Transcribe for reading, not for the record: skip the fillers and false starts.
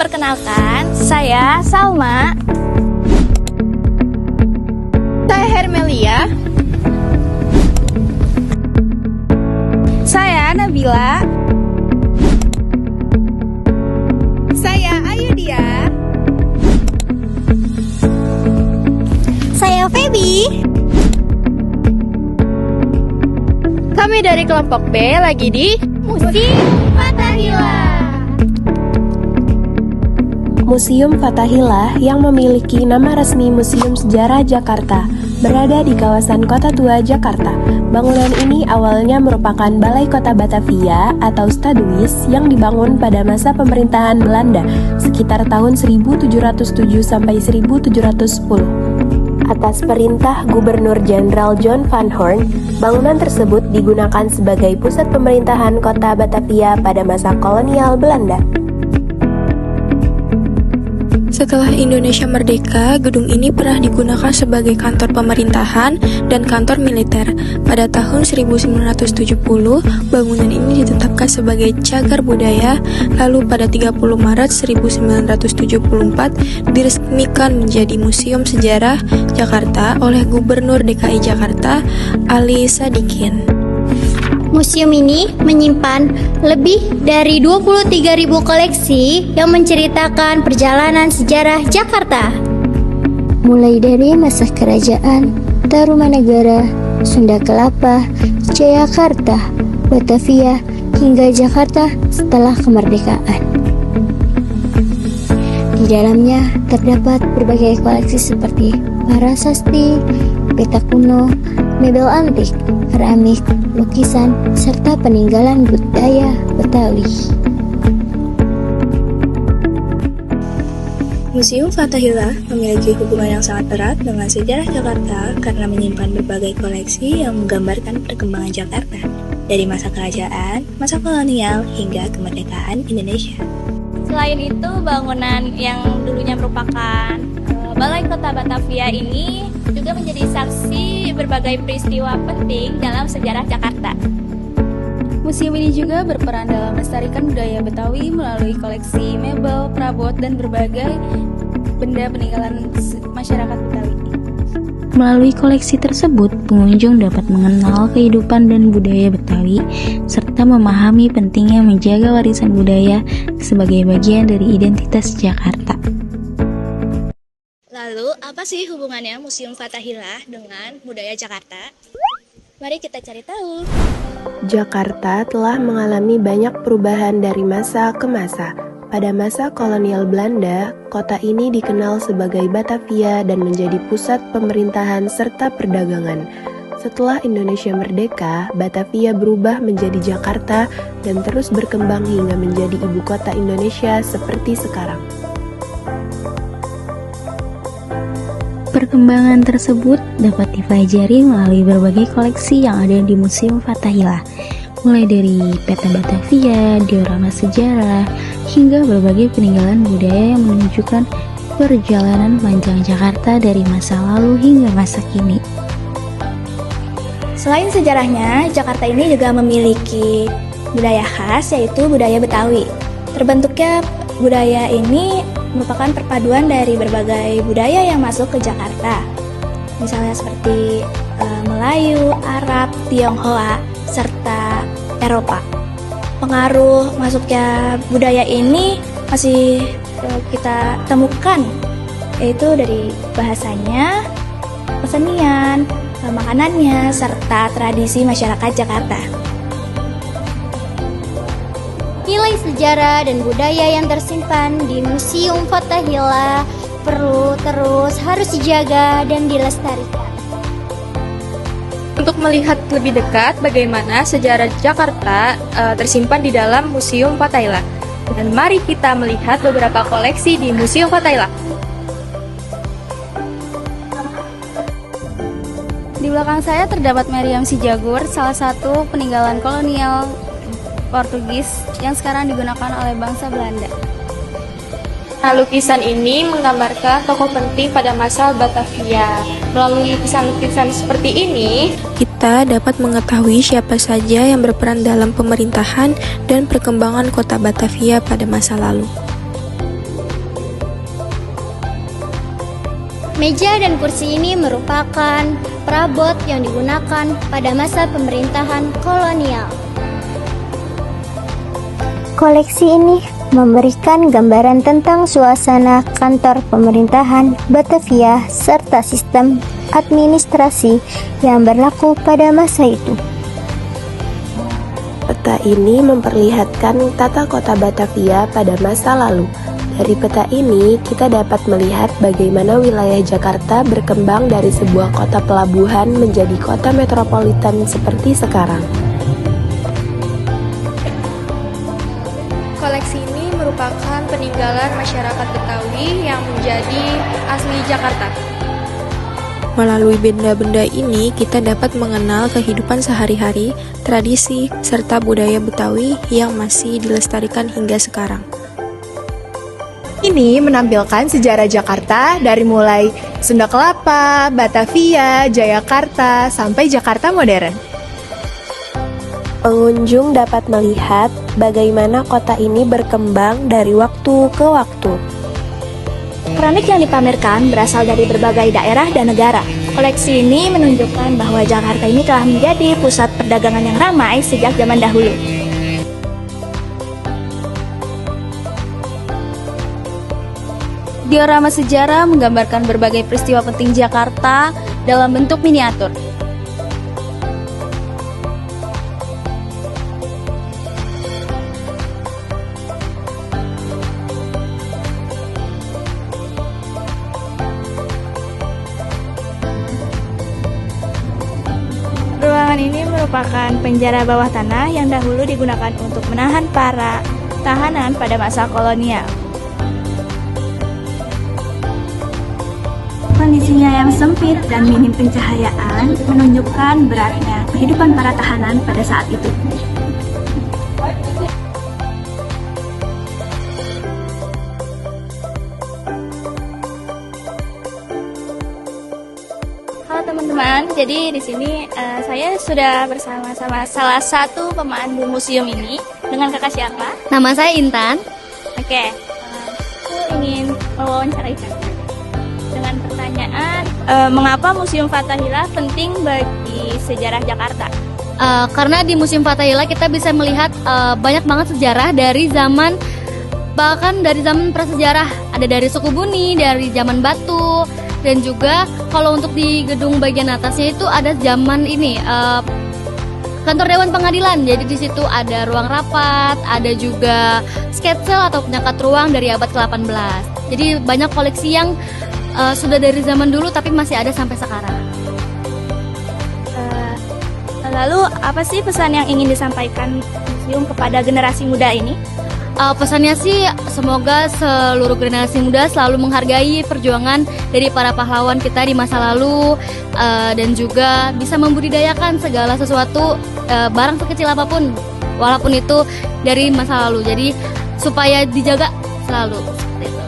Perkenalkan, saya Salma. Saya Hermelia. Saya Nabila. Saya Ayudia. Saya Feby. Kami dari kelompok B lagi di Musim Fathahillah. Museum Fathahillah yang memiliki nama resmi Museum Sejarah Jakarta berada di kawasan Kota Tua, Jakarta. Bangunan ini awalnya merupakan Balai Kota Batavia atau Stadhuis yang dibangun pada masa pemerintahan Belanda sekitar tahun 1707 sampai 1710. Atas perintah Gubernur Jenderal John Van Horn, bangunan tersebut digunakan sebagai pusat pemerintahan Kota Batavia pada masa kolonial Belanda. Setelah Indonesia merdeka, gedung ini pernah digunakan sebagai kantor pemerintahan dan kantor militer. Pada tahun 1970, bangunan ini ditetapkan sebagai cagar budaya, lalu pada 30 Maret 1974 diresmikan menjadi Museum Sejarah Jakarta oleh Gubernur DKI Jakarta, Ali Sadikin. Museum ini menyimpan lebih dari 23.000 koleksi yang menceritakan perjalanan sejarah Jakarta. Mulai dari masa kerajaan Tarumanegara, Sunda Kelapa, Jayakarta, Batavia, hingga Jakarta setelah kemerdekaan. Di dalamnya terdapat berbagai koleksi seperti prasasti, peta kuno, mebel antik, keramik, lukisan, serta peninggalan budaya Betawi. Museum Fathahillah memiliki hubungan yang sangat erat dengan sejarah Jakarta karena menyimpan berbagai koleksi yang menggambarkan perkembangan Jakarta dari masa kerajaan, masa kolonial, hingga kemerdekaan Indonesia. Selain itu, bangunan yang dulunya merupakan Balai Kota Batavia ini juga menjadi saksi berbagai peristiwa penting dalam sejarah Jakarta. Museum ini juga berperan dalam melestarikan budaya Betawi melalui koleksi mebel, perabot, dan berbagai benda peninggalan masyarakat Betawi. Melalui koleksi tersebut, pengunjung dapat mengenal kehidupan dan budaya Betawi, serta memahami pentingnya menjaga warisan budaya sebagai bagian dari identitas Jakarta. Lalu, apa sih hubungannya Museum Fathahillah dengan budaya Jakarta? Mari kita cari tahu. Jakarta telah mengalami banyak perubahan dari masa ke masa. Pada masa kolonial Belanda, kota ini dikenal sebagai Batavia dan menjadi pusat pemerintahan serta perdagangan. Setelah Indonesia merdeka, Batavia berubah menjadi Jakarta dan terus berkembang hingga menjadi ibu kota Indonesia seperti sekarang. Perkembangan tersebut dapat dipelajari melalui berbagai koleksi yang ada di Museum Fathahillah, mulai dari peta Batavia, diorama sejarah, hingga berbagai peninggalan budaya yang menunjukkan perjalanan panjang Jakarta dari masa lalu hingga masa kini. Selain sejarahnya, Jakarta ini juga memiliki budaya khas, yaitu budaya Betawi. Terbentuknya budaya ini merupakan perpaduan dari berbagai budaya yang masuk ke Jakarta. Misalnya seperti Melayu, Arab, Tionghoa, serta Eropa. Pengaruh masuknya budaya ini masih kita temukan, yaitu dari bahasanya, kesenian, makanannya, serta tradisi masyarakat Jakarta. Nilai sejarah dan budaya yang tersimpan di Museum Fathahillah perlu terus harus dijaga dan dilestarikan. Untuk melihat lebih dekat bagaimana sejarah Jakarta tersimpan di dalam Museum Fathahillah. Dan mari kita melihat beberapa koleksi di Museum Fathahillah. Di belakang saya terdapat meriam si Jagur, salah satu peninggalan kolonial Portugis yang sekarang digunakan oleh bangsa Belanda. Nah, lukisan ini menggambarkan tokoh penting pada masa Batavia. Melalui lukisan-lukisan seperti ini, Kita dapat mengetahui siapa saja yang berperan dalam pemerintahan dan perkembangan kota Batavia pada masa lalu. Meja dan kursi ini merupakan perabot yang digunakan pada masa pemerintahan kolonial. Koleksi ini memberikan gambaran tentang suasana kantor pemerintahan Batavia serta sistem administrasi yang berlaku pada masa itu. Peta ini memperlihatkan tata kota Batavia pada masa lalu. Dari peta ini, kita dapat melihat bagaimana wilayah Jakarta berkembang dari sebuah kota pelabuhan menjadi kota metropolitan seperti sekarang. Koleksi ini merupakan peninggalan masyarakat Betawi yang menjadi asli Jakarta. Melalui benda-benda ini, kita dapat mengenal kehidupan sehari-hari, tradisi, serta budaya Betawi yang masih dilestarikan hingga sekarang. Ini menampilkan sejarah Jakarta dari mulai Sunda Kelapa, Batavia, Jayakarta, sampai Jakarta modern. Pengunjung dapat melihat bagaimana kota ini berkembang dari waktu ke waktu. Keramik yang dipamerkan berasal dari berbagai daerah dan negara. Koleksi ini menunjukkan bahwa Jakarta ini telah menjadi pusat perdagangan yang ramai sejak zaman dahulu. Diorama sejarah menggambarkan berbagai peristiwa penting Jakarta dalam bentuk miniatur. Ruangan ini merupakan penjara bawah tanah yang dahulu digunakan untuk menahan para tahanan pada masa kolonial. Kondisinya yang sempit dan minim pencahayaan menunjukkan beratnya kehidupan para tahanan pada saat itu. Halo teman-teman, jadi di sini saya sudah bersama-sama salah satu pemandu museum ini dengan kakak siapa? Nama saya Intan. Oke, aku ingin mewawancarai kakak dengan pertanyaan mengapa Museum Fathahillah penting bagi sejarah Jakarta? Karena di Museum Fathahillah kita bisa melihat banyak banget sejarah dari zaman, bahkan dari zaman prasejarah. Ada dari suku Buni, dari zaman Batu, dan juga kalau untuk di gedung bagian atasnya itu ada zaman ini kantor Dewan Pengadilan. Jadi di situ ada ruang rapat, ada juga sketsel atau penyekat ruang dari abad ke-18. Jadi banyak koleksi yang sudah dari zaman dulu tapi masih ada sampai sekarang. Lalu apa sih pesan yang ingin disampaikan museum kepada generasi muda ini? Pesannya sih semoga seluruh generasi muda selalu menghargai perjuangan dari para pahlawan kita di masa lalu, dan juga bisa membudidayakan segala sesuatu, barang sekecil apapun walaupun itu dari masa lalu. Jadi supaya dijaga selalu seperti itu.